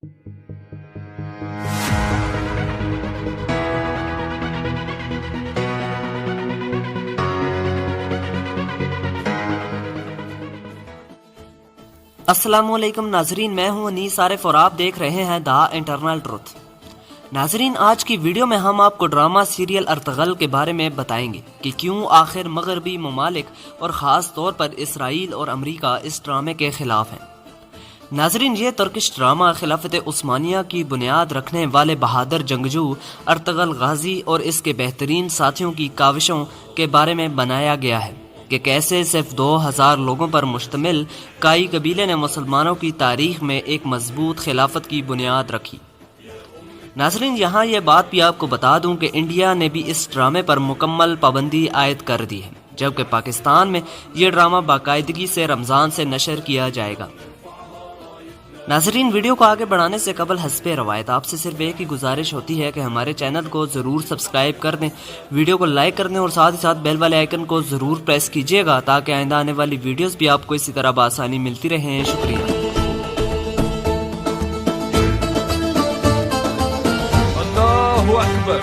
अस्सलामुअलैकुम नाजरीन, मैं हूं अनीस आरिफ और आप देख रहे हैं द इंटरनल ट्रुथ। नाजरीन, आज की वीडियो में हम आपको ड्रामा सीरियल अर्तगल के बारे में बताएंगे कि क्यों आखिर मगरबी ममालिक और ख़ास तौर पर इसराइल और अमरीका इस ड्रामे के खिलाफ हैं। नाजरीन, ये तुर्किश ड्रामा खिलाफत उस्मानिया की बुनियाद रखने वाले बहादुर जंगजू अर्तगल गाजी और इसके बेहतरीन साथियों की काविशों के बारे में बनाया गया है कि कैसे सिर्फ 2000 लोगों पर मुश्तमिल काई कबीले ने मुसलमानों की तारीख में एक मजबूत खिलाफत की बुनियाद रखी। नाज़रीन, यहाँ ये बात भी आपको बता दूं कि इंडिया ने भी इस ड्रामे पर मुकम्मल पाबंदी आयद कर दी है, जबकि पाकिस्तान में ये ड्रामा बाकायदगी से रमज़ान से नशर किया जाएगा। नाजरीन, वीडियो को आगे बढ़ाने से कबल हस्बे रवायत आपसे सिर्फ एक ही गुजारिश होती है कि हमारे चैनल को ज़रूर सब्सक्राइब कर दें, वीडियो को लाइक कर दें और साथ ही साथ बेल वाले आइकन को ज़रूर प्रेस कीजिएगा ताकि आइंदा आने वाली वीडियोस भी आपको इसी तरह बआसानी मिलती रहें। शुक्रिया। अल्लाहु अकबर।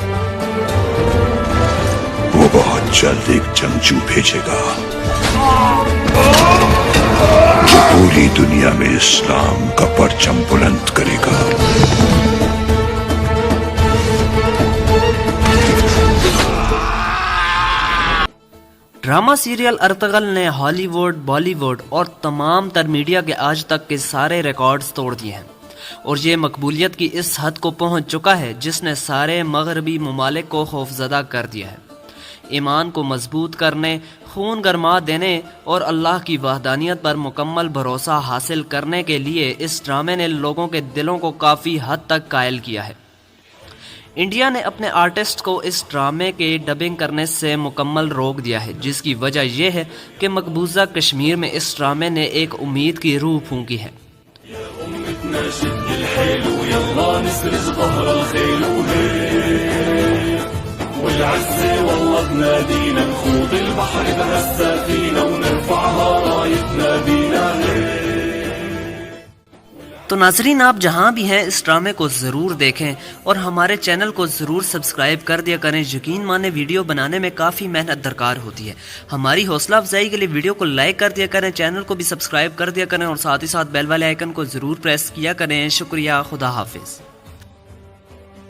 वो बहुत जल्द एक जंगजू भेजेगा जो पूरी दुनिया में इस्लाम का परचम बुलंद करेगा। ड्रामा सीरियल अर्तगल ने हॉलीवुड, बॉलीवुड और तमाम तर मीडिया के आज तक के सारे रिकॉर्ड्स तोड़ दिए हैं और ये मकबूलियत की इस हद को पहुंच चुका है जिसने सारे मगरबी ममालिक को खौफजदा कर दिया है। ईमान को मजबूत करने, खून गरमा देने और अल्लाह की वहदानियत पर मुकम्मल भरोसा हासिल करने के लिए इस ड्रामे ने लोगों के दिलों को काफ़ी हद तक कायल किया है। इंडिया ने अपने आर्टिस्ट को इस ड्रामे के डबिंग करने से मुकम्मल रोक दिया है, जिसकी वजह यह है कि मकबूजा कश्मीर में इस ड्रामे ने एक उम्मीद की रूह फूंकी है। तो नाजरीन, आप जहां भी हैं इस ड्रामे को ज़रूर देखें और हमारे चैनल को ज़रूर सब्सक्राइब कर दिया करें। यकीन माने वीडियो बनाने में काफ़ी मेहनत दरकार होती है। हमारी हौसला अफजाई के लिए वीडियो को लाइक कर दिया करें, चैनल को भी सब्सक्राइब कर दिया करें और साथ ही साथ बेल वाले आइकन को ज़रूर प्रेस किया करें। शुक्रिया। खुदा हाफिज़।